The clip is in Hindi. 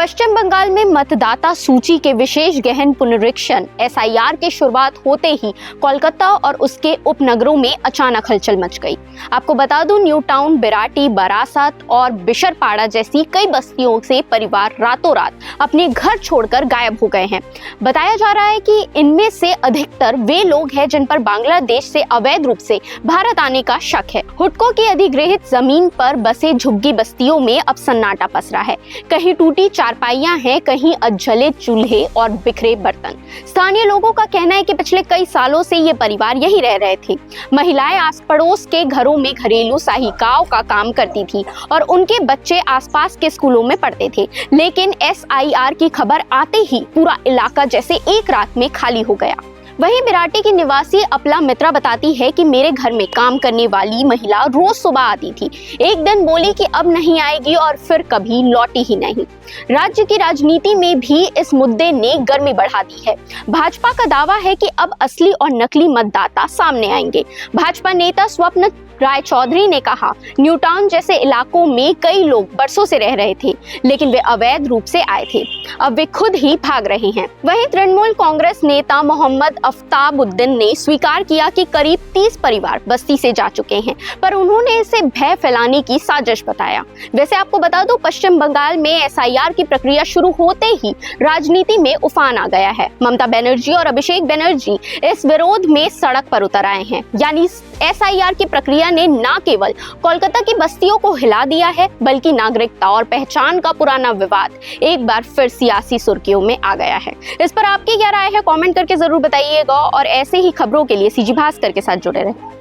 पश्चिम बंगाल में मतदाता सूची के विशेष गहन पुनरीक्षण एसआईआर की शुरुआत होते ही कोलकाता और उसके उपनगरों में अचानक हलचल मच गई। आपको बता दूं, न्यू टाउन, बिराटी, बारासात और बिशरपाड़ा जैसी कई बस्तियों से परिवार रातों रात अपने घर छोड़कर गायब हो गए हैं। बताया जा रहा है कि इनमें से अधिकतर वे लोग हैं जिन पर बांग्लादेश से अवैध रूप से भारत आने का शक है। हुडको की अधिग्रहित जमीन पर बसे झुग्गी बस्तियों में अब सन्नाटा पसरा है। कहीं टूटी चारपाइयां हैं, कहीं अधजले चूल्हे और बिखरे बर्तन। स्थानीय लोगों का कहना है कि पिछले कई सालों से ये परिवार यहीं रह रहे थे। महिलाएं आस पड़ोस के घरों में घरेलू सहायिकाओं का काम करती थी और उनके बच्चे आसपास के स्कूलों में पढ़ते थे। लेकिन एसआईआर की खबर आते ही पूरा इलाका जैसे एक रात में खाली हो गया। वहीं बिराटी की निवासी अपला मित्रा बताती है कि मेरे घर में काम करने वाली महिला रोज सुबह आती थी। एक दिन बोली कि अब नहीं आएगी और फिर कभी लौटी ही नहीं। राज्य की राजनीति में भी इस मुद्दे ने गर्मी बढ़ा दी है। भाजपा का दावा है कि अब असली और नकली मतदाता सामने आएंगे। भाजपा नेता स्वप्न राय चौधरी ने कहा, न्यू टाउन जैसे इलाकों में कई लोग बरसों से रह रहे थे, लेकिन वे अवैध रूप से आए थे। अब वे खुद ही भाग रहे हैं। वहीं तृणमूल कांग्रेस नेता मोहम्मद अफ्ताबुद्दीन ने स्वीकार किया कि करीब 30 परिवार बस्ती से जा चुके हैं, पर उन्होंने इसे भय फैलाने की साजिश बताया। वैसे आपको बता दो, पश्चिम बंगाल में एसआईआर की प्रक्रिया शुरू होते ही राजनीति में उफान आ गया है। ममता बनर्जी और अभिषेक बनर्जी इस विरोध में सड़क पर उतर आए हैं। यानी एसआईआर की प्रक्रिया ने न केवल कोलकाता की बस्तियों को हिला दिया है, बल्कि नागरिकता और पहचान का पुराना विवाद एक बार फिर सियासी सुर्खियों में आ गया है। इस पर आपकी क्या राय है, कमेंट करके जरूर बताइएगा और ऐसे ही खबरों के लिए सीजी भास्कर के साथ जुड़े रहें।